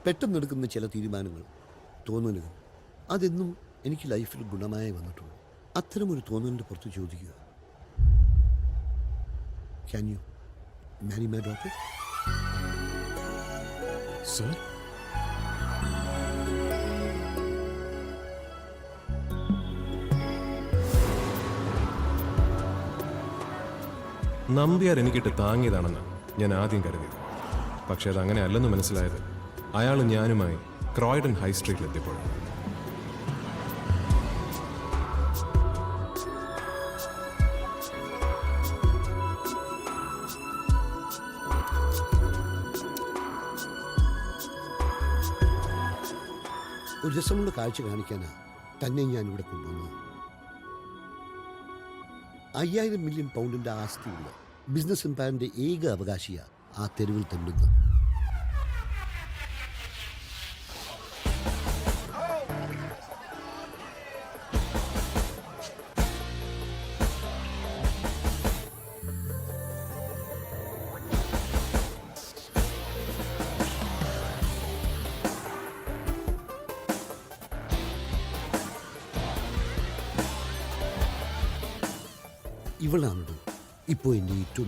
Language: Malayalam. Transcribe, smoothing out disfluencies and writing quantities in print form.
പെട്ടെന്നെടുക്കുന്ന ചില തീരുമാനങ്ങൾ, തോന്നലുകൾ, അതെന്നും എനിക്ക് ലൈഫിൽ ഗുണമായി വന്നിട്ടുള്ളൂ. അത്തരമൊരു തോന്നലിൻ്റെ പുറത്ത് ചോദിക്കുക, can you marry my daughter? Sir, Nambiar എനിക്കിട്ട് താങ്ങിയതാണെന്ന് ഞാൻ ആദ്യം കരുതിയത്. പക്ഷെ അതങ്ങനെ അല്ലെന്ന് മനസ്സിലായത് അയാൾ ഞാനുമായി ക്രോയ്ഡൻ ഹൈ സ്ട്രീറ്റിലെത്തിയപ്പോൾ. ഒരു രസമുള്ള കാഴ്ച കാണിക്കാനാണ് തന്നെ ഞാൻ ഇവിടെ കൊണ്ടുവന്നത്. 5000 മില്യൺ പൗണ്ടിൻ്റെ ആസ്തിയുള്ള ബിസിനസ് എംപയറിൻ്റെ ഏക അവകാശിയാണ് ആ തെരുവിൽ തെണ്ടുന്നത്. ഇവളാണോ ഇപ്പോൾ എൻ്റെ ഏറ്റവും